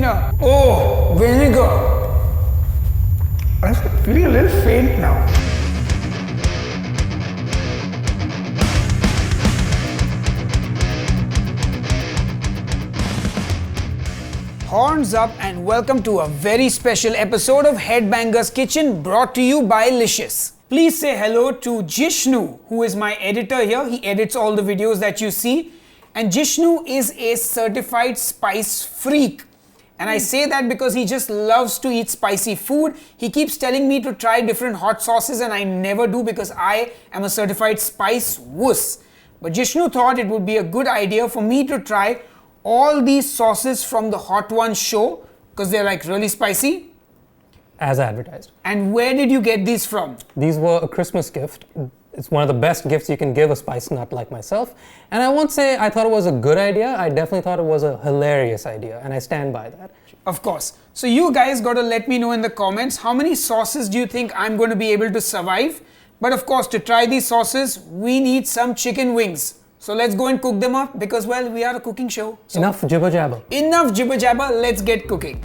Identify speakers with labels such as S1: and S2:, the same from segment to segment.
S1: here. Oh, vinegar. I'm feeling a little faint now. Horns up and welcome to a very special episode of Headbanger's Kitchen brought to you by Licious. Please say hello to Jishnu, who is my editor here. He edits all the videos that you see. And Jishnu is a certified spice freak. And I say that because he just loves to eat spicy food. He keeps telling me to try different hot sauces and I never do because I am a certified spice wuss. But Jishnu thought it would be a good idea for me to try all these sauces from the Hot Ones show because they're like really spicy.
S2: As advertised.
S1: And where did you get these from?
S2: These were a Christmas gift. It's one of the best gifts you can give a spice nut like myself. And I won't say I thought it was a good idea. I definitely thought it was a hilarious idea. And I stand by that.
S1: Of course. So you guys got to let me know in the comments how many sauces do you think I'm going to be able to survive. But of course, to try these sauces, we need some chicken wings. So let's go and cook them up because, well, we are a cooking show. So
S2: enough jibber jabber.
S1: Enough jibber jabber. Let's get cooking.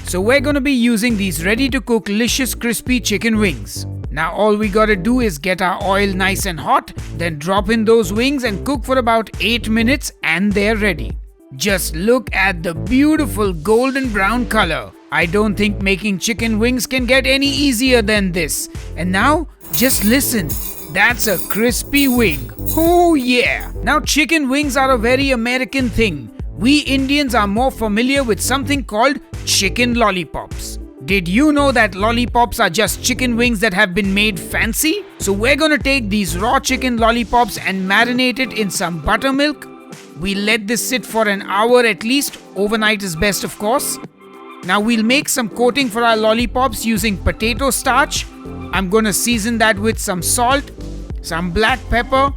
S1: So we're going to be using these ready to cook Licious crispy chicken wings. Now all we gotta do is get our oil nice and hot, then drop in those wings and cook for about 8 minutes and they're ready. Just look at the beautiful golden brown color. I don't think making chicken wings can get any easier than this. And now, just listen. That's a crispy wing. Oh yeah! Now chicken wings are a very American thing. We Indians are more familiar with something called chicken lollipops. Did you know that lollipops are just chicken wings that have been made fancy? So we're gonna take these raw chicken lollipops and marinate it in some buttermilk. We let this sit for an hour at least. Overnight is best, of course. Now we'll make some coating for our lollipops using potato starch. I'm gonna season that with some salt, some black pepper,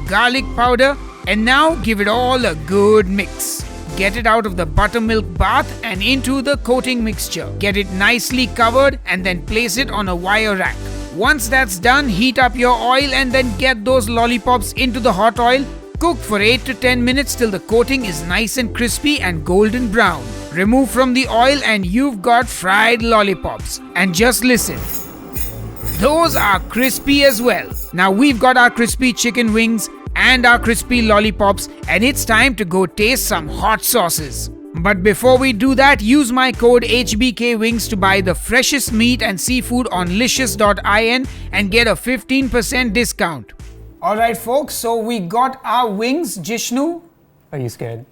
S1: garlic powder, and now give it all a good mix. Get it out of the buttermilk bath and into the coating mixture. Get it nicely covered and then place it on a wire rack. Once that's done, heat up your oil and then get those lollipops into the hot oil. Cook for 8 to 10 minutes till the coating is nice and crispy and golden brown. Remove from the oil and you've got fried lollipops. And just listen. Those are crispy as well. Now we've got our crispy chicken wings and our crispy lollipops, and it's time to go taste some hot sauces. But before we do that, use my code HBKWings to buy the freshest meat and seafood on licious.in and get a 15% discount. Alright folks, so we got our wings. Jishnu?
S2: Are you scared?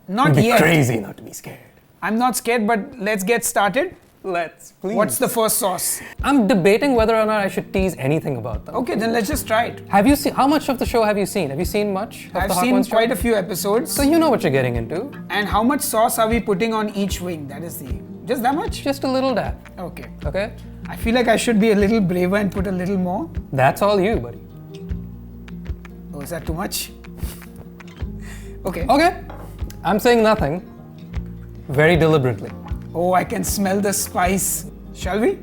S1: Not
S2: It'd be
S1: yet.
S2: crazy not to be scared.
S1: I'm not scared, but let's get started.
S2: Let's, please.
S1: What's the first sauce?
S2: I'm debating whether or not I should tease anything about them.
S1: Okay, then let's just try it.
S2: Have you seen, how much of the show have you seen? Have you seen much of
S1: I've
S2: the Hot
S1: seen
S2: Ones show?
S1: quite a few episodes.
S2: So you know what you're getting into.
S1: And how much sauce are we putting on each wing? That is the... Just that much?
S2: Just a little dab.
S1: Okay.
S2: Okay?
S1: I feel like I should be a little braver and put a little more.
S2: That's all you, buddy.
S1: Oh, is that too much? Okay.
S2: Okay. I'm saying nothing. Very deliberately.
S1: Oh, I can smell the spice. Shall we?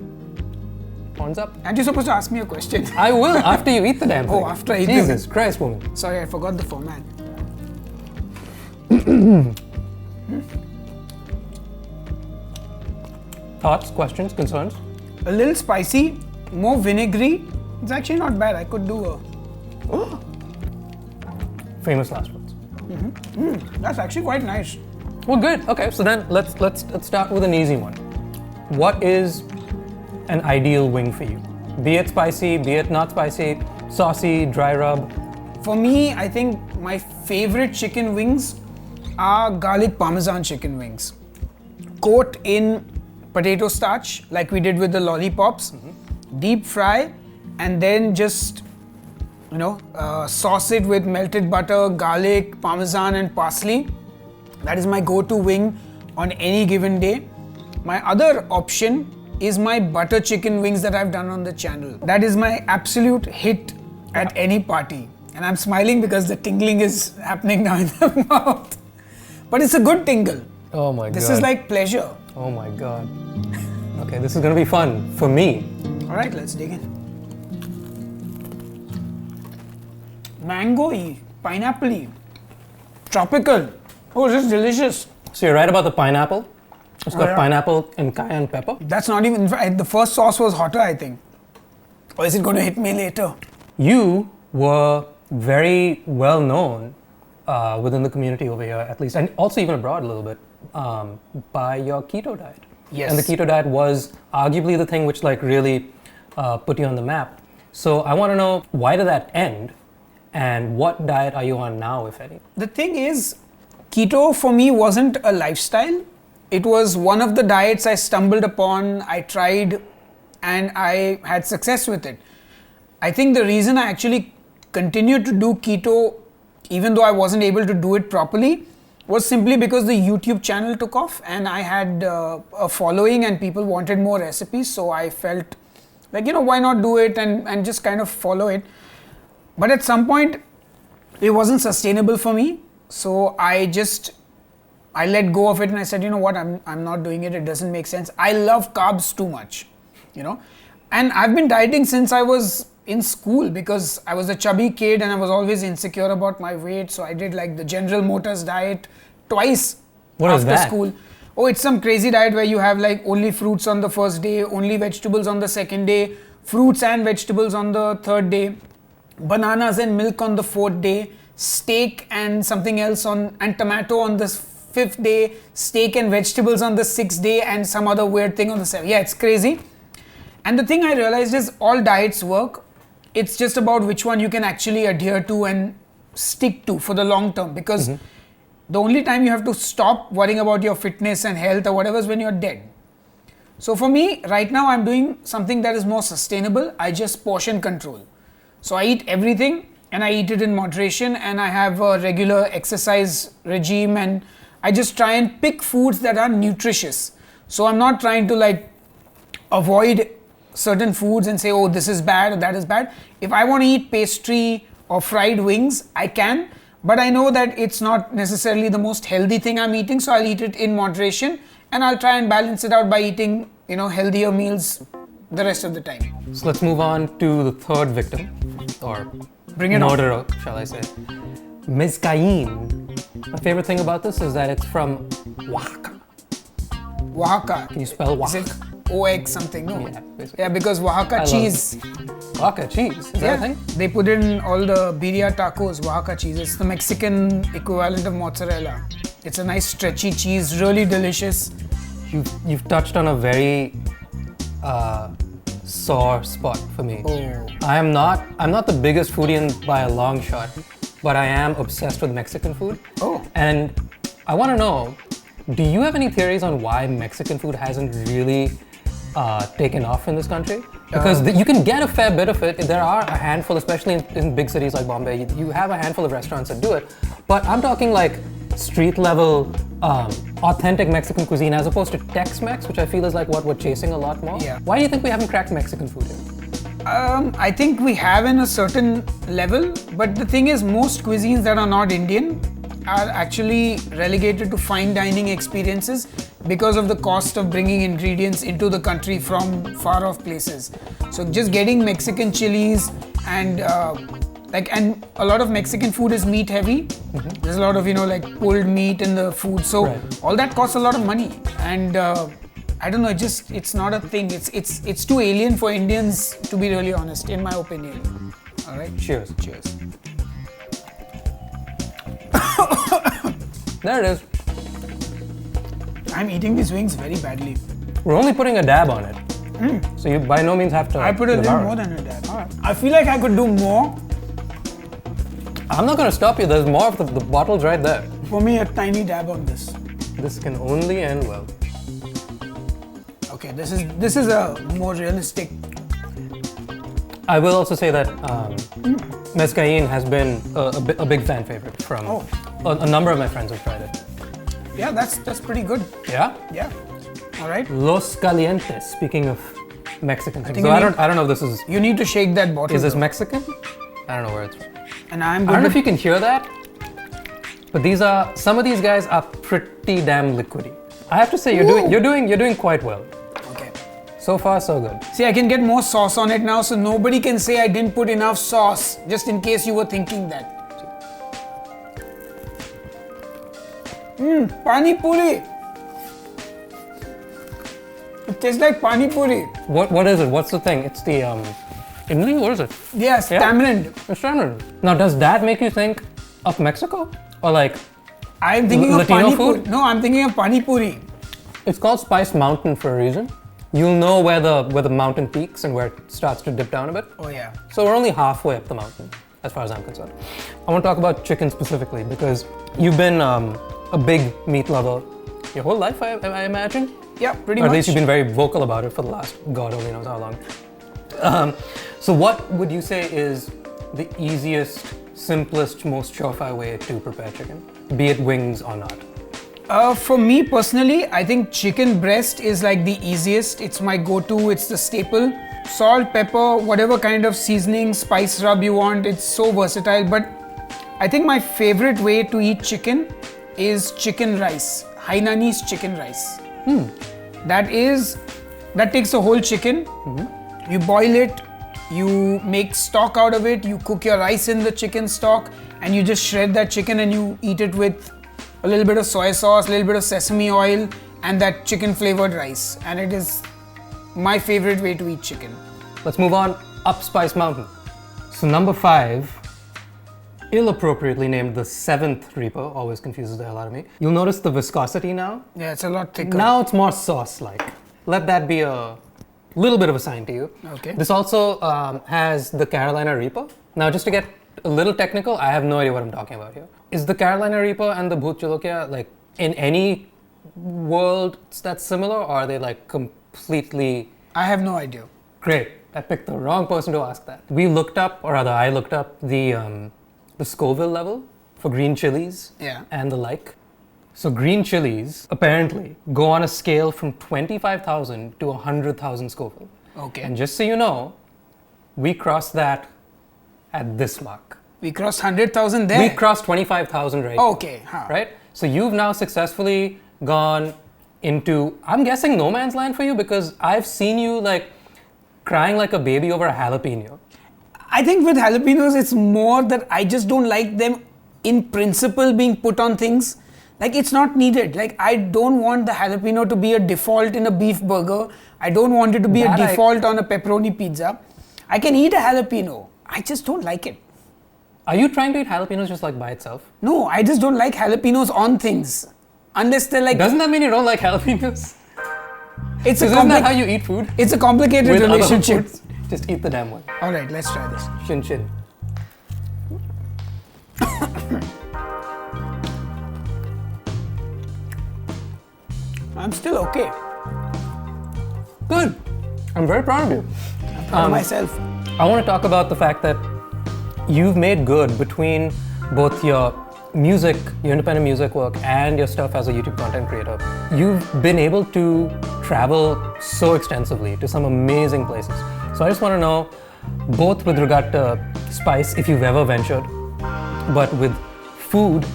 S2: Horns up.
S1: Aren't you supposed to ask me a question?
S2: I will after you eat the damn thing.
S1: Oh, after I eat
S2: Jesus Christ, woman.
S1: Sorry, I forgot the format.
S2: Thoughts, questions, concerns?
S1: A little spicy, more vinegary. It's actually not bad. I could do a... Oh,
S2: Famous last words.
S1: that's actually quite nice.
S2: Well, good. Okay, so then let's start with an easy one. What is an ideal wing for you? Be it spicy, be it not spicy, saucy, dry rub.
S1: For me, I think my favorite chicken wings are garlic parmesan chicken wings. Coat in potato starch like we did with the lollipops, deep fry, and then just, sauce it with melted butter, garlic, parmesan and parsley. That is my go-to wing on any given day. My other option is my butter chicken wings that I've done on the channel. That is my absolute hit at any party. And I'm smiling because the tingling is happening now in the mouth. But it's a good tingle.
S2: Oh my God.
S1: This is like pleasure.
S2: Oh my God. Okay, this is gonna be fun for me.
S1: All right, let's dig in. Mango-y, pineapple-y, tropical. Oh, this is delicious.
S2: So you're right about the pineapple. It's got
S1: yeah.
S2: pineapple and cayenne pepper.
S1: That's not even, the first sauce was hotter, I think. Or is it going to hit me later?
S2: You were very well known within the community over here, at least, and also even abroad a little bit, by your keto diet.
S1: Yes.
S2: And the keto diet was arguably the thing which like really put you on the map. So I want to know, why did that end, and what diet are you on now, if any?
S1: The thing is, keto for me wasn't a lifestyle. It was one of the diets I stumbled upon, I tried, and I had success with it. I think the reason I actually continued to do keto, even though I wasn't able to do it properly, was simply because the YouTube channel took off and I had a following and people wanted more recipes. So I felt like, why not do it and just kind of follow it. But at some point, it wasn't sustainable for me. So I let go of it and I said, what, I'm not doing it. It doesn't make sense. I love carbs too much, And I've been dieting since I was in school because I was a chubby kid and I was always insecure about my weight. So I did like the General Motors diet twice after school. Oh, it's some crazy diet where you have like only fruits on the first day, only vegetables on the second day, fruits and vegetables on the third day, bananas and milk on the fourth day, steak and something else and tomato on the fifth day, steak and vegetables on the sixth day, and some other weird thing on the seventh. Yeah, it's crazy. And the thing I realized is all diets work. It's just about which one you can actually adhere to and stick to for the long term, because the only time you have to stop worrying about your fitness and health or whatever is when you're dead. So for me, right now I'm doing something that is more sustainable. I just portion control. So I eat everything and I eat it in moderation, and I have a regular exercise regime, and I just try and pick foods that are nutritious. So I'm not trying to like avoid certain foods and say, oh, this is bad or that is bad. If I want to eat pastry or fried wings, I can, but I know that it's not necessarily the most healthy thing I'm eating, so I'll eat it in moderation and I'll try and balance it out by eating, healthier meals the rest of the time.
S2: So let's move on to the third victim, or murderer, shall I say. Mezcaín. My favorite thing about this is that it's from Oaxaca.
S1: Oaxaca.
S2: Can you spell Oaxaca?
S1: Is it OX something? No.
S2: Yeah, basically.
S1: Yeah, because Oaxaca cheese.
S2: Oaxaca cheese? Is that a thing?
S1: They put in all the birria tacos, Oaxaca cheese. It's the Mexican equivalent of mozzarella. It's a nice stretchy cheese, really delicious.
S2: You've touched on a very sore spot for me.
S1: Oh.
S2: I'm not the biggest foodie by a long shot, but I am obsessed with Mexican food.
S1: Oh.
S2: And I want to know, do you have any theories on why Mexican food hasn't really taken off in this country? Because you can get a fair bit of it. There are a handful, especially in big cities like Bombay, you have a handful of restaurants that do it. But I'm talking like street level, authentic Mexican cuisine as opposed to Tex-Mex, which I feel is like what we're chasing a lot more.
S1: Yeah.
S2: Why do you think we haven't cracked Mexican food here?
S1: I think we have in a certain level, but the thing is, most cuisines that are not Indian are actually relegated to fine dining experiences because of the cost of bringing ingredients into the country from far off places. So just getting Mexican chilies and and a lot of Mexican food is meat heavy. There's a lot of pulled meat in the food, so all that costs a lot of money, and I don't know, it's not a thing. It's too alien for Indians, to be really honest, in my opinion. All right,
S2: cheers.
S1: Cheers.
S2: There it is.
S1: I'm eating these wings very badly.
S2: We're only putting a dab on it. So you by no means have to.
S1: I put a little more than a dab. All right. I feel like I could do more.
S2: I'm not going to stop you. There's more of the bottles right there.
S1: For me, a tiny dab on this.
S2: This can only end well.
S1: Okay, this is a more realistic.
S2: I will also say that Mezcaín has been a big fan favorite from a number of my friends who've tried it.
S1: Yeah, that's pretty good.
S2: Yeah?
S1: Yeah. All right.
S2: Los Calientes, speaking of Mexican things.
S1: think
S2: So I don't know if this is...
S1: You need to shake that bottle.
S2: Is this
S1: though.
S2: Mexican? I don't know where it's from.
S1: And I'm
S2: I
S1: good.
S2: don't know if you can hear that, but some of these guys are pretty damn liquidy. I have to say you're doing quite well.
S1: Okay.
S2: So far so good.
S1: See, I can get more sauce on it now, so nobody can say I didn't put enough sauce, just in case you were thinking that. Pani puri. Tastes like pani puri.
S2: What is it? What's the thing? It's the imli? What is it?
S1: Yes,
S2: Yeah.
S1: tamarind.
S2: It's tamarind. Now, does that make you think of Mexico? Or like,
S1: I'm thinking of
S2: Latino
S1: pani
S2: food?
S1: puri. No, I'm thinking of pani puri.
S2: it's called Spice Mountain for a reason. You'll know where the mountain peaks and where it starts to dip down a bit.
S1: Oh yeah.
S2: So we're only halfway up the mountain, as far as I'm concerned. I want to talk about chicken specifically because you've been a big meat lover your whole life, I imagine.
S1: Yeah, pretty
S2: Or
S1: much.
S2: at least you've been very vocal about it for the last God only knows how long. So what would you say is the easiest, simplest, most surefire way to prepare chicken, be it wings or not?
S1: For me personally, I think chicken breast is like the easiest. It's my go-to, it's the staple. Salt, pepper, whatever kind of seasoning, spice rub you want, it's so versatile. But I think my favorite way to eat chicken is chicken rice, Hainanese chicken rice. That takes a whole chicken, you boil it, you make stock out of it, you cook your rice in the chicken stock, and you just shred that chicken and you eat it with a little bit of soy sauce, a little bit of sesame oil, and that chicken flavored rice. And it is my favorite way to eat chicken.
S2: Let's move on up Spice Mountain. So number 5, ill appropriately named the 7th Reaper, always confuses the hell out of me. You'll notice the viscosity now.
S1: Yeah, it's a lot thicker.
S2: Now it's more sauce-like. Let that be a little bit of a sign to you.
S1: Okay.
S2: This also has the Carolina Reaper. Now, just to get a little technical, I have no idea what I'm talking about here. Is the Carolina Reaper and the Bhut Jolokia like in any world that's similar, or are they like completely?
S1: I have no idea.
S2: Great. I picked the wrong person to ask that. We looked up, or rather, I looked up the Scoville level for green chilies and the like. So green chilies apparently go on a scale from 25,000 to 100,000 Scoville.
S1: Okay.
S2: And just so you know, we crossed that at this mark.
S1: We crossed 100,000 there.
S2: We crossed 25,000 right now,
S1: Okay. Huh.
S2: right? So you've now successfully gone into, I'm guessing, no man's land for you, because I've seen you like crying like a baby over a jalapeno.
S1: I think with jalapenos, it's more that I just don't like them in principle being put on things. Like, it's not needed. Like, I don't want the jalapeno to be a default in a beef burger. I don't want it to be a default on a pepperoni pizza. I can eat a jalapeno. I just don't like it.
S2: Are you trying to eat jalapenos just like by itself?
S1: No, I just don't like jalapenos on things. Unless they're like...
S2: Doesn't that mean you don't like jalapenos?
S1: Isn't
S2: that how you eat food?
S1: It's a complicated
S2: With other
S1: relationship.
S2: foods? Just eat the damn one.
S1: Alright, let's try this.
S2: Chin chin.
S1: I'm still okay.
S2: Good. I'm very proud of you.
S1: I'm proud of myself.
S2: I want to talk about the fact that you've made good between both your music, your independent music work, and your stuff as a YouTube content creator. You've been able to travel so extensively to some amazing places. So I just want to know, both with regard to spice, if you've ever ventured, but with food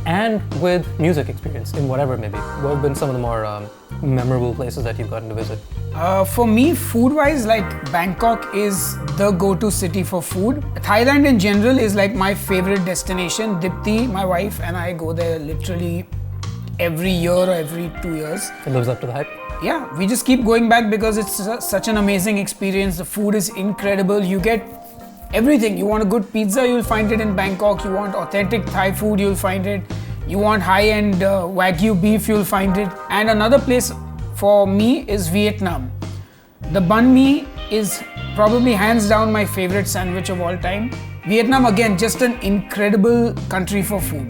S2: and with music experience in whatever it may be. What have been some of the more memorable places that you've gotten to visit?
S1: For me, food-wise, like Bangkok is the go-to city for food. Thailand in general is like my favorite destination. Dipti, my wife, and I go there literally every year or every 2 years.
S2: It lives up to the hype?
S1: Yeah, we just keep going back because it's such an amazing experience. The food is incredible. You get everything. You want a good pizza, you'll find it in Bangkok. You want authentic Thai food, you'll find it. You want high-end Wagyu beef, you'll find it. And another place for me is Vietnam. The banh mi is probably hands down my favorite sandwich of all time. Vietnam, again, just an incredible country for food.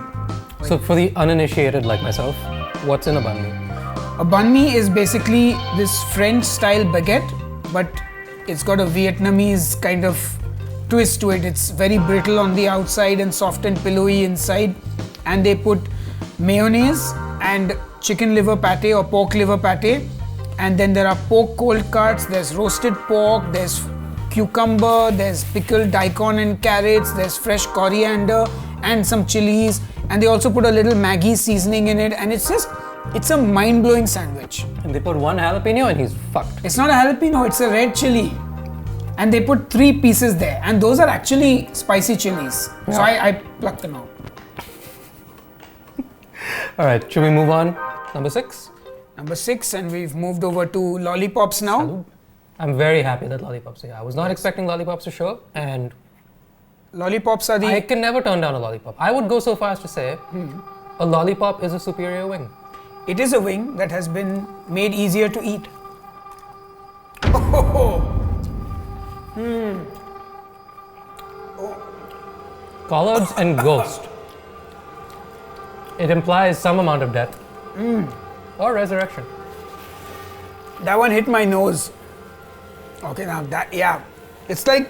S2: So for the uninitiated like myself, what's in a banh mi?
S1: A banh mi is basically this French-style baguette, but it's got a Vietnamese kind of twist to it. It's very brittle on the outside and soft and pillowy inside. And they put mayonnaise and chicken liver pate or pork liver pate. And then there are pork cold cuts, there's roasted pork, there's cucumber, there's pickled daikon and carrots, there's fresh coriander and some chilies. And they also put a little Maggi seasoning in it. And it's a mind-blowing sandwich.
S2: And they put one jalapeno and he's fucked.
S1: It's not a jalapeno, it's a red chili. And they put 3 pieces there. And those are actually spicy chilies. Yeah. So I plucked them out.
S2: All right, should we move on? Number 6?
S1: Number 6, and we've moved over to lollipops now.
S2: Salud. I'm very happy that lollipops are here. I was not expecting lollipops to show up, and
S1: Lollipops are the...
S2: I can never turn down a lollipop. I would go so far as to say a lollipop is a superior wing.
S1: It is a wing that has been made easier to eat. Oh.
S2: Collards and ghost. It implies some amount of death or resurrection.
S1: That one hit my nose. Okay, now that, yeah. It's like,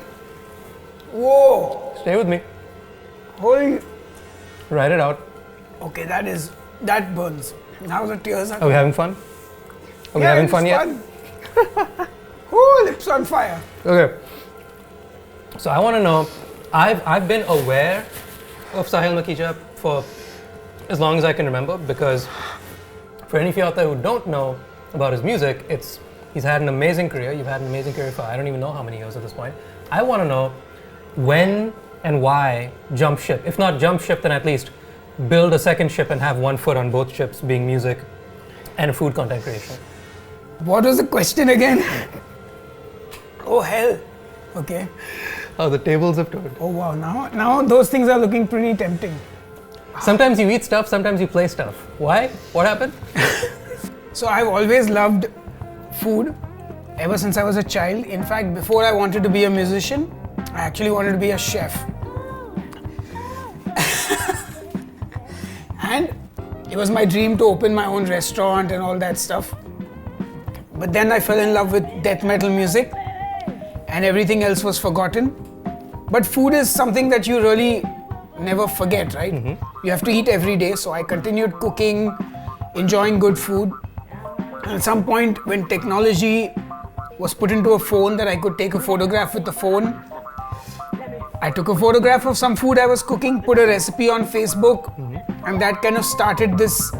S1: whoa.
S2: Stay with me.
S1: Holy.
S2: Write it out.
S1: Okay, that burns. Now the tears are...
S2: Are we having fun? Are we having fun yet?
S1: Oh, lips on fire.
S2: Okay. So I want to know, I've been aware of Sahil Makija for as long as I can remember, because for any of you out there who don't know about his music, he's had an amazing career. You've had an amazing career for I don't even know how many years at this point. I want to know when and why jump ship. If not jump ship, then at least build a second ship and have one foot on both ships, being music and food content creation.
S1: What was the question again? Oh hell. Okay.
S2: Oh, the tables have turned.
S1: Oh wow, now those things are looking pretty tempting.
S2: Sometimes you eat stuff, sometimes you play stuff. Why? What happened?
S1: So I've always loved food ever since I was a child. In fact, before I wanted to be a musician, I actually wanted to be a chef. And it was my dream to open my own restaurant and all that stuff. But then I fell in love with death metal music and everything else was forgotten. But food is something that you really never forget, right? You have to eat every day. So I continued cooking, enjoying good food. And at some point when technology was put into a phone that I could take a photograph with the phone, I took a photograph of some food I was cooking, put a recipe on Facebook, and that kind of started this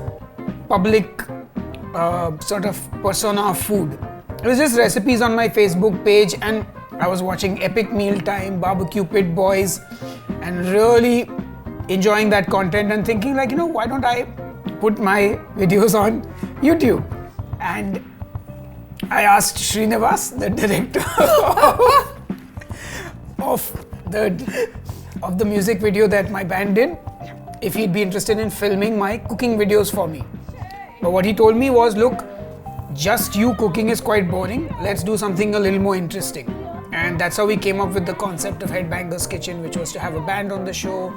S1: public sort of persona of food. It was just recipes on my Facebook page, and I was watching Epic Mealtime, Barbecue Pit Boys, and really enjoying that content and thinking like, why don't I put my videos on YouTube? And I asked Srinivas, the director of the music video that my band did, if he'd be interested in filming my cooking videos for me. But what he told me was, look, just you cooking is quite boring. Let's do something a little more interesting. And that's how we came up with the concept of Headbangers Kitchen, which was to have a band on the show,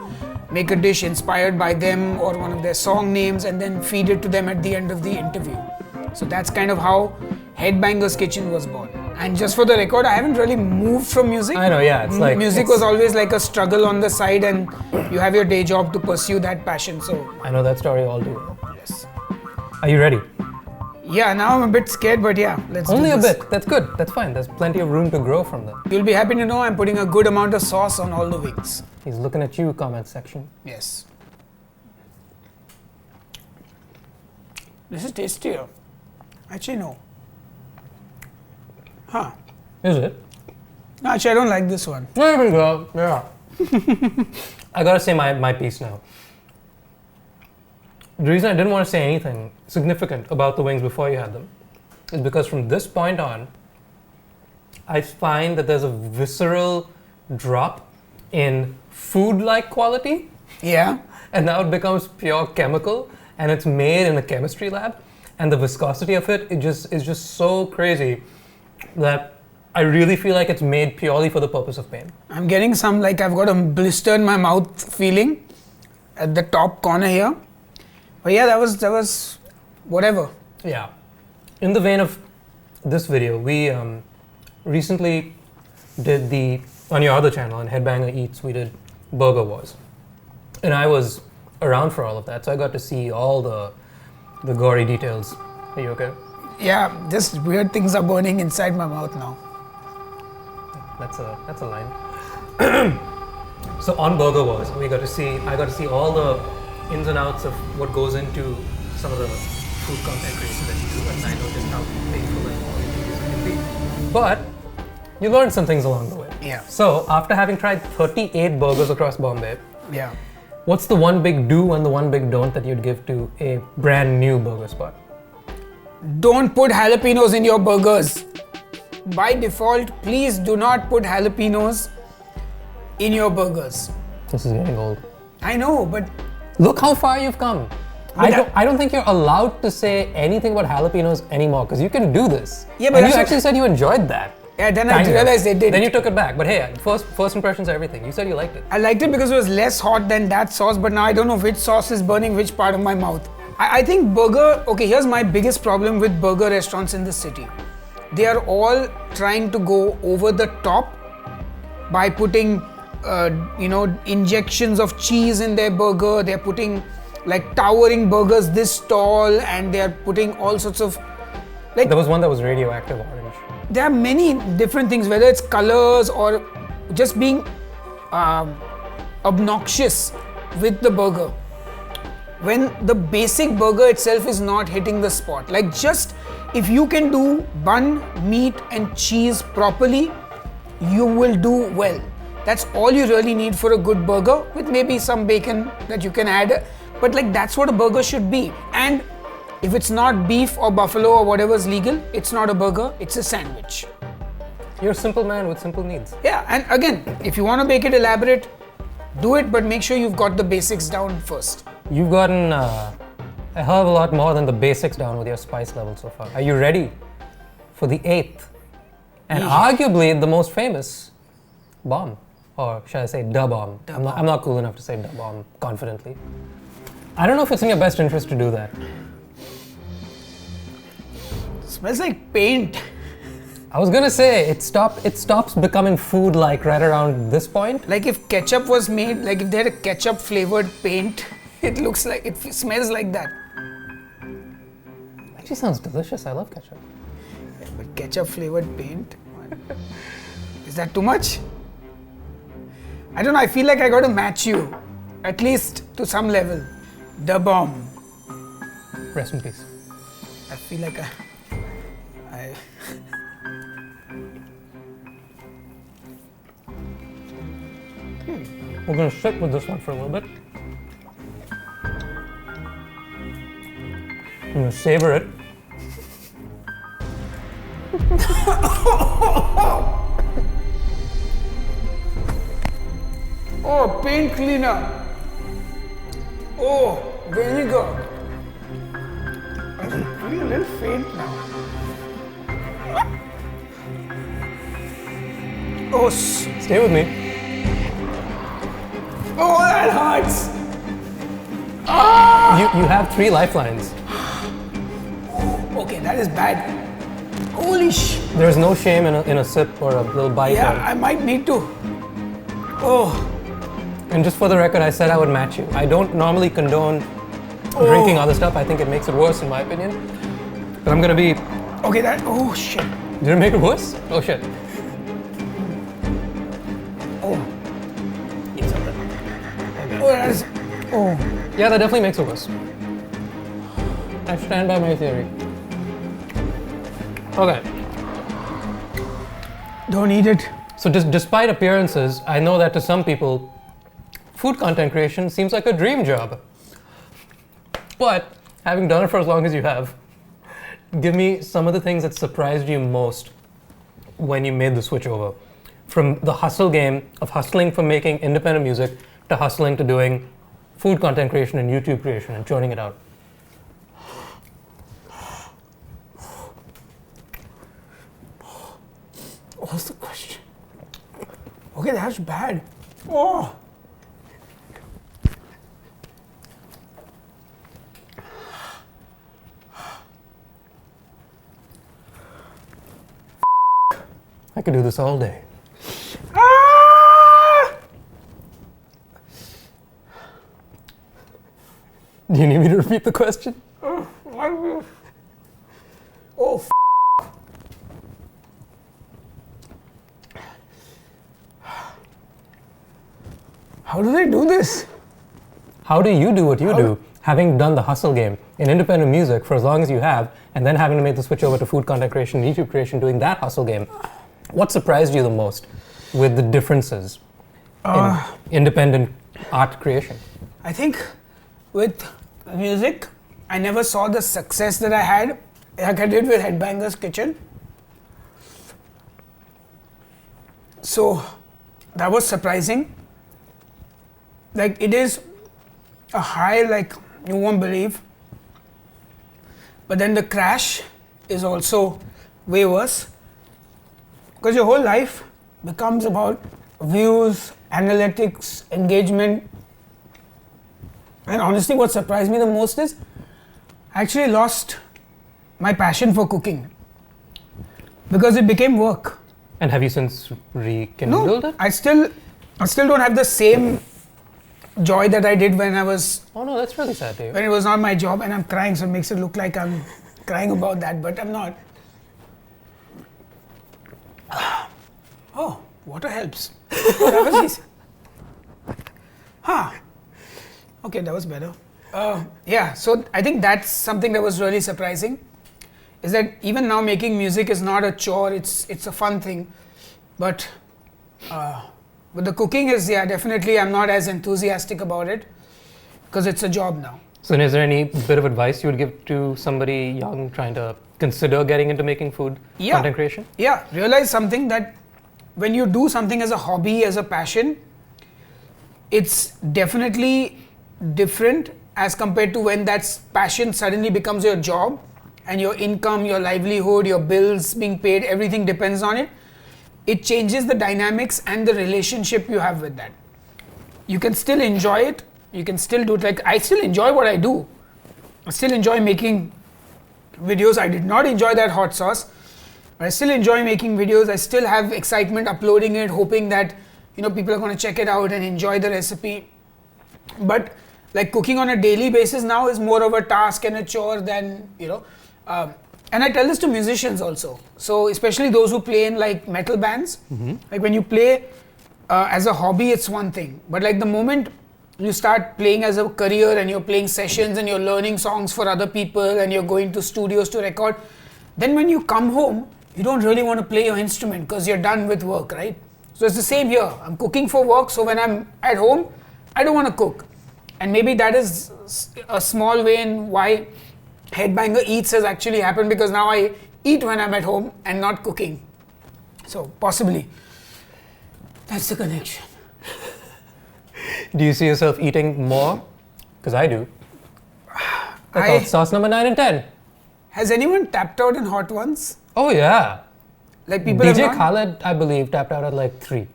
S1: make a dish inspired by them or one of their song names, and then feed it to them at the end of the interview. So that's kind of how Headbangers Kitchen was born. And just for the record, I haven't really moved from music.
S2: I know, yeah. It's like
S1: music was always like a struggle on the side, and you have your day job to pursue that passion. So
S2: I know that story all do.
S1: yes.
S2: Are you ready?
S1: Yeah, now I'm a bit scared, but yeah, let's
S2: Only
S1: do
S2: a
S1: this.
S2: bit. That's good. That's fine. There's plenty of room to grow from that.
S1: You'll be happy to know I'm putting a good amount of sauce on all the wings.
S2: He's looking at you, comment section.
S1: Yes. This is tastier. Actually, no. Huh.
S2: Is it?
S1: No, actually, I don't like this one.
S2: There we go. Yeah. I gotta say my piece now. The reason I didn't want to say anything significant about the wings before you had them is because from this point on, I find that there's a visceral drop in food-like quality.
S1: Yeah.
S2: And now it becomes pure chemical, and it's made in a chemistry lab, and the viscosity of it is just so crazy that I really feel like it's made purely for the purpose of pain.
S1: I'm getting some, like I've got a blister in my mouth feeling at the top corner here. But yeah, that was whatever.
S2: Yeah. In the vein of this video, we recently did on your other channel, on Headbanger Eats, we did Burger Wars. And I was around for all of that, so I got to see all the gory details. Are you okay?
S1: Yeah, just weird things are burning inside my mouth now.
S2: That's a line. So on Burger Wars, I got to see all the ins and outs of what goes into some of the food content creation that you do, and I know just how painful and all it can be. But you learned some things along the way.
S1: Yeah.
S2: So after having tried 38 burgers across Bombay,
S1: Yeah.
S2: what's the one big do and the one big don't that you'd give to a brand new burger spot?
S1: don't put jalapenos in your burgers. By default, please do not put jalapenos in your burgers.
S2: This is getting old.
S1: I know, but
S2: Look how far you've come. I don't think you're allowed to say anything about jalapenos anymore because you can do this.
S1: Yeah, but
S2: and you
S1: that's
S2: actually said you enjoyed that.
S1: yeah, then I realized they did.
S2: Then you took it back. But hey, first impressions are everything. You said you liked it.
S1: I liked it because it was less hot than that sauce, but now I don't know which sauce is burning which part of my mouth. I think okay, here's my biggest problem with burger restaurants in the city. They are all trying to go over the top by putting, injections of cheese in their burger. They're putting like towering burgers this tall, and they're putting all sorts of
S2: There was one that was radioactive orange.
S1: there are many different things, whether it's colors or just being obnoxious with the burger. When the basic burger itself is not hitting the spot. Like, just if you can do bun, meat and cheese properly, you will do well. That's all you really need for a good burger, with maybe some bacon that you can add. But like, that's what a burger should be. And if it's not beef or buffalo or whatever's legal, it's not a burger, it's a sandwich.
S2: You're a simple man with simple needs.
S1: Yeah, and again, if you want to make it elaborate, do it, but make sure you've got the basics down first.
S2: You've gotten a hell of a lot more than the basics down with your spice level so far. Are you ready for the 8th and arguably the most famous bomb? Or should I say da bomb? I'm not cool enough to say da bomb confidently. I don't know if it's in your best interest to do that.
S1: Smells like paint.
S2: I was gonna say it stops becoming food like right around this point.
S1: Like if ketchup was made, like if they had a ketchup flavored paint, it smells like that.
S2: Actually sounds delicious. I love ketchup.
S1: Yeah, but ketchup flavored paint? Is that too much? I don't know, I feel like I gotta match you. At least to some level. Da bomb.
S2: Rest in peace.
S1: I feel like I
S2: We're gonna sit with this one for a little bit. I'm gonna savor it.
S1: Oh, paint cleaner. Oh, vinegar. I'm feeling a little faint now. Oh,
S2: Stay with me.
S1: oh, that hurts.
S2: You have 3 lifelines.
S1: Okay, that is bad. Holy sh!
S2: There's no shame in a sip or a little bite.
S1: Yeah, I might need to. Oh,
S2: And just for the record, I said I would match you. I don't normally condone drinking other stuff. I think it makes it worse, in my opinion. But I'm gonna be.
S1: okay, oh shit.
S2: Did it make it worse? Oh shit.
S1: Oh, that is. Oh,
S2: Yeah, that definitely makes it worse. I stand by my theory. Okay.
S1: don't eat it.
S2: So despite appearances, I know that to some people, food content creation seems like a dream job. But having done it for as long as you have, give me some of the things that surprised you most when you made the switch over. From the hustle game of hustling from making independent music to hustling to doing food content creation and YouTube creation and churning it out.
S1: What's the question? Okay, that's bad. Oh.
S2: I could do this all day.
S1: Ah!
S2: Do you need me to repeat the question?
S1: Oh, how do they do this?
S2: How do you do what you do, having done the hustle game in independent music for as long as you have, and then having to make the switch over to food content creation, YouTube creation, doing that hustle game? What surprised you the most with the differences in independent art creation?
S1: I think with music, I never saw the success that I had
S3: like I did with Headbanger's Kitchen. So that was surprising. Like it is a high like you won't believe. But then the crash is also way worse. Because your whole life becomes about views, analytics, engagement. And honestly, what surprised me the most is I actually lost my passion for cooking because it became work.
S2: And have you since rekindled it?
S3: I still don't have the same joy that I did when I was.
S2: Oh no, that's really sad to hear.
S3: When it was not my job, and I'm crying, so it makes it look like I'm crying about that, but I'm not. Oh, water helps. That was easy. Okay, that was better. Yeah, so I think that's something that was really surprising. Is that even now making music is not a chore, it's a fun thing. But the cooking is, yeah, definitely I'm not as enthusiastic about it because it's a job now.
S2: So is there any bit of advice you would give to somebody young trying to consider getting into making food content creation?
S3: Yeah, realize something that when you do something as a hobby, as a passion, it's definitely different as compared to when that passion suddenly becomes your job and your income, your livelihood, your bills being paid, everything depends on it. It changes the dynamics and the relationship you have with that. You can still enjoy it. You can still do it. Like I still enjoy what I do. I still enjoy making videos. I did not enjoy that hot sauce, but I still enjoy making videos. I still have excitement uploading it, hoping that people are going to check it out and enjoy the recipe. But like cooking on a daily basis now is more of a task and a chore than and I tell this to musicians also. So especially those who play in like metal bands, like when you play as a hobby, it's one thing. But like the moment you start playing as a career and you're playing sessions and you're learning songs for other people and you're going to studios to record, then when you come home, you don't really want to play your instrument because you're done with work, right? So it's the same here. I'm cooking for work, so when I'm at home, I don't want to cook. And maybe that is a small way in why Headbanger Eats has actually happened, because now I eat when I'm at home and not cooking. So possibly, that's the connection.
S2: Do you see yourself eating more? Because I do. Like sauce number 9 and 10.
S3: Has anyone tapped out in hot ones?
S2: Oh yeah.
S3: Like people
S2: DJ
S3: have
S2: Khaled, I believe, tapped out at like 3.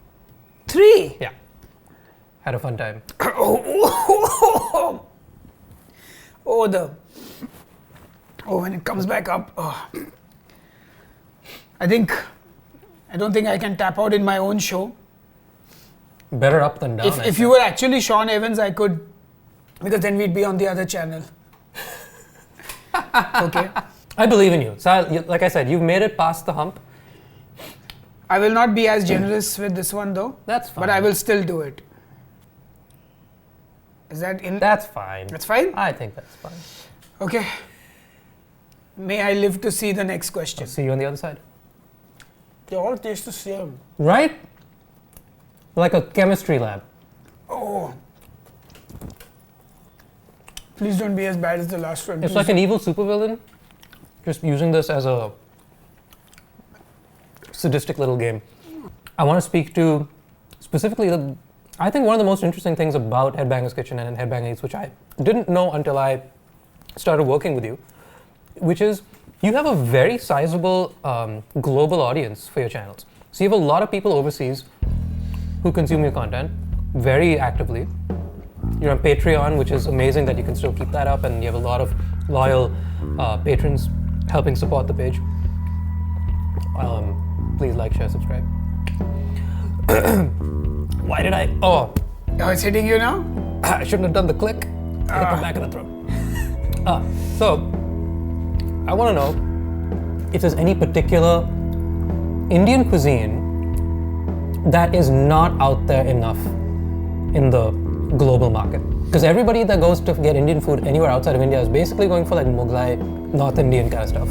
S3: 3?
S2: Yeah. Had a fun time.
S3: When it comes back up. I don't think I can tap out in my own show.
S2: Better up than down.
S3: If you were actually Sean Evans, I could, because then we'd be on the other channel. Okay.
S2: I believe in you. So, like I said, you've made it past the hump.
S3: I will not be as generous with this one though.
S2: That's fine.
S3: But I will still do it. Is that in?
S2: That's fine.
S3: That's fine?
S2: I think that's fine.
S3: Okay. May I live to see the next question.
S2: I'll see you on the other side.
S3: They all taste the same.
S2: Right? Like a chemistry lab.
S3: Oh. Please don't be as bad as the last one.
S2: It's like an evil supervillain just using this as a sadistic little game. I want to speak to specifically I think one of the most interesting things about Headbanger's Kitchen and Headbanger Eats, which I didn't know until I started working with you, which is you have a very sizable global audience for your channels. So you have a lot of people overseas who consume your content very actively. You're on Patreon, which is amazing that you can still keep that up, and you have a lot of loyal patrons helping support the page. Please like, share, subscribe. Why did I? Oh,
S3: it's hitting you now?
S2: I shouldn't have done the click. Hit the back of the throat. So, I want to know if there's any particular Indian cuisine that is not out there enough in the global market. Because everybody that goes to get Indian food anywhere outside of India is basically going for like Mughlai, North Indian kind of stuff.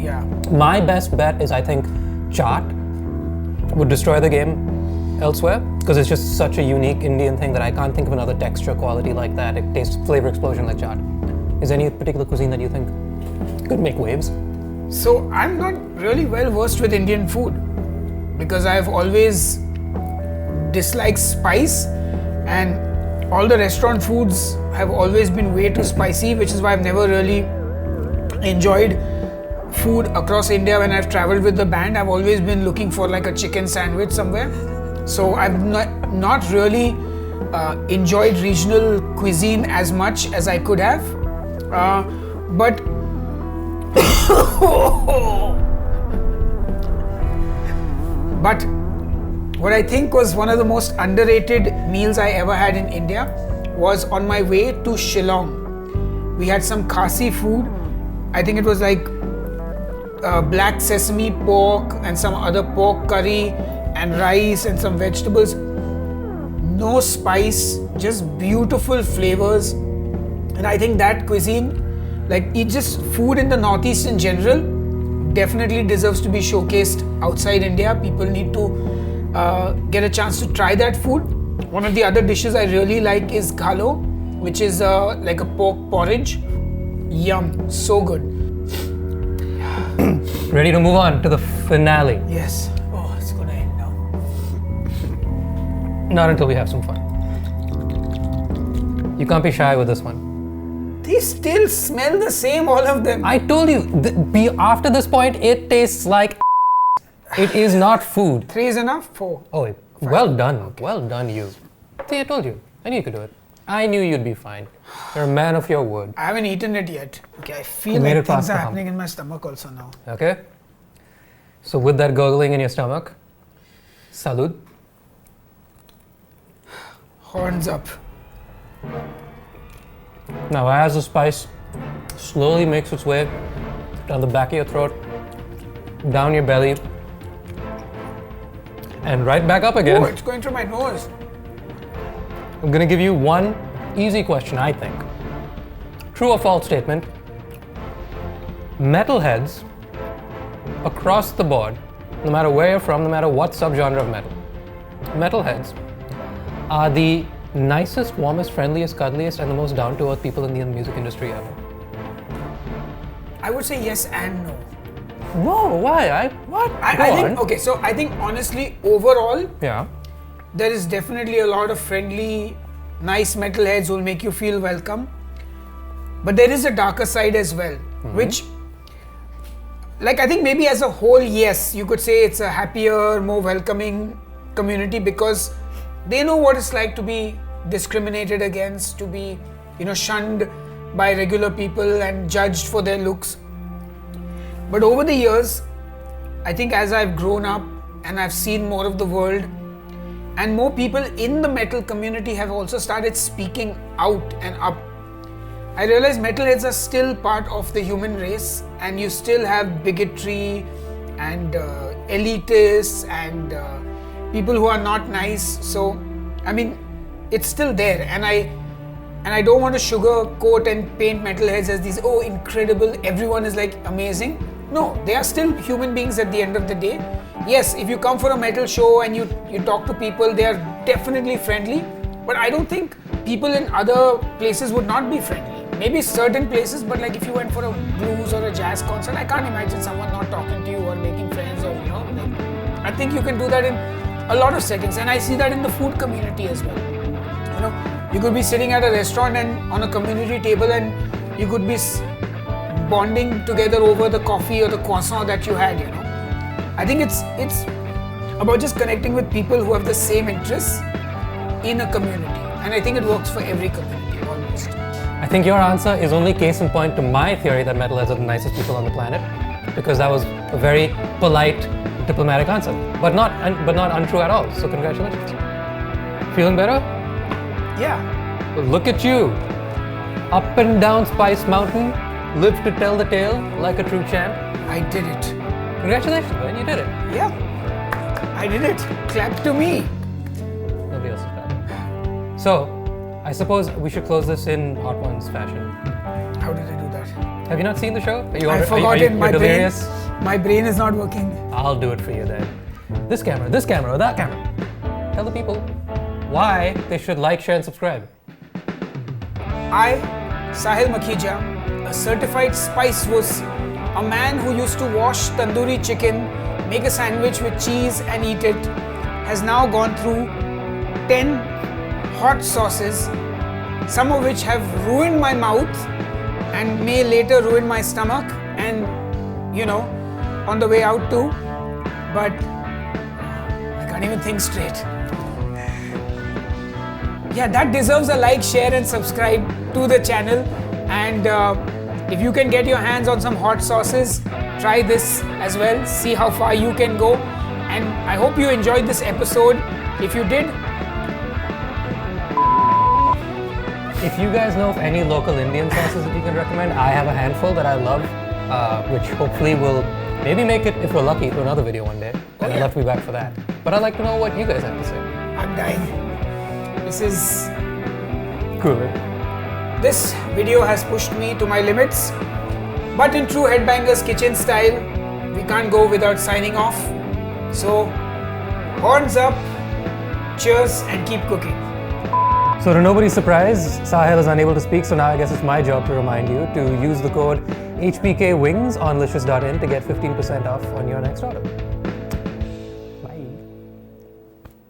S3: Yeah.
S2: My best bet is, I think, chaat would destroy the game elsewhere, because it's just such a unique Indian thing that I can't think of another texture quality like that. It tastes flavor explosion like chaat. Is there any particular cuisine that you think could make waves?
S3: So I'm not really well versed with Indian food because I've always disliked spice, and all the restaurant foods have always been way too spicy, which is why I've never really enjoyed food across India. When I've traveled with the band, I've always been looking for like a chicken sandwich somewhere. So I've not really enjoyed regional cuisine as much as I could have. But but what I think was one of the most underrated meals I ever had in India was on my way to Shillong. We had some Khasi food. I think it was like black sesame pork and some other pork curry and rice and some vegetables. No spice, just beautiful flavors. And I think that cuisine, like it's just food in the Northeast in general, definitely deserves to be showcased outside India. People need to get a chance to try that food. One of the other dishes I really like is ghalo, which is like a pork porridge. Yum, so good.
S2: Ready to move on to the finale?
S3: Yes. Oh, it's gonna end now.
S2: Not until we have some fun. You can't be shy with this one.
S3: They still smell the same, all of them.
S2: I told you, after this point, it tastes like it is not food.
S3: 3 is enough? 4.
S2: Oh, wait. Well done. Okay. Well done, you. See, I told you. I knew you could do it. I knew you'd be fine. You're a man of your word.
S3: I haven't eaten it yet. Okay, I feel
S2: made
S3: like
S2: it past
S3: things are
S2: the hump.
S3: happening in my stomach also now.
S2: Okay? So with that gurgling in your stomach, salud.
S3: Horns up.
S2: Now as the spice slowly makes its way down the back of your throat, down your belly, and right back up again.
S3: Oh, it's going through my nose.
S2: I'm gonna give you one easy question, I think. True or false statement? Metalheads across the board, no matter where you're from, no matter what subgenre of metal, metalheads are the nicest, warmest, friendliest, cuddliest, and the most down-to-earth people in the music industry ever.
S3: I would say yes and no.
S2: No, why? What?
S3: I think, okay, so I think honestly, overall,
S2: Yeah.
S3: there is definitely a lot of friendly, nice metalheads who will make you feel welcome. But there is a darker side as well, which, like, I think maybe as a whole, yes, you could say it's a happier, more welcoming community because they know what it's like to be discriminated against, to be, shunned by regular people and judged for their looks. But over the years, I think as I've grown up and I've seen more of the world, and more people in the metal community have also started speaking out and up, I realize metalheads are still part of the human race, and you still have bigotry and elitists and people who are not nice. So, I mean, it's still there, and I don't want to sugarcoat and paint metalheads as these incredible, everyone is like amazing. No, they are still human beings at the end of the day. Yes, if you come for a metal show and you talk to people, they are definitely friendly. But I don't think people in other places would not be friendly. Maybe certain places, but like if you went for a blues or a jazz concert, I can't imagine someone not talking to you or making friends or I think you can do that in a lot of settings, and I see that in the food community as well. You could be sitting at a restaurant and on a community table, and you could be bonding together over the coffee or the croissant that you had. I think it's about just connecting with people who have the same interests in a community, and I think it works for every community almost.
S2: I think your answer is only case in point to my theory that metalheads are the nicest people on the planet, because that was a very polite, diplomatic answer, but not untrue at all. So congratulations. Feeling better?
S3: Yeah.
S2: Look at you, up and down Spice Mountain, live to tell the tale like a true champ.
S3: I did it.
S2: Congratulations, man, you did it.
S3: Yeah, I did it. Clap to me.
S2: Nobody else is clapping. So, I suppose we should close this in Hot Ones fashion.
S3: How did I do that?
S2: Have you not seen the show?
S3: I've forgotten.
S2: My delirious?
S3: My brain is not working.
S2: I'll do it for you then. This camera, or that camera. Tell the people why they should like, share, and subscribe.
S3: I, Sahil Makhija, a certified spice wuss, a man who used to wash tandoori chicken, make a sandwich with cheese and eat it, has now gone through 10 hot sauces, some of which have ruined my mouth and may later ruin my stomach and, you know, on the way out too. But I can't even think straight. Yeah, that deserves a like, share and subscribe to the channel. And if you can get your hands on some hot sauces, try this as well. See how far you can go. And I hope you enjoyed this episode. If you did,
S2: If you guys know of any local Indian sauces that you can recommend, I have a handful that I love, which hopefully will maybe make it, if we're lucky, to another video one day. And I'd love to be back for that. But I'd like to know what you guys have to say.
S3: I'm dying. This is...
S2: Cool.
S3: This video has pushed me to my limits. But in true Headbangers Kitchen style, we can't go without signing off. So, horns up, cheers and keep cooking.
S2: So to nobody's surprise, Sahil is unable to speak, so now I guess it's my job to remind you to use the code HPKWings on licious.in to get 15% off on your next order.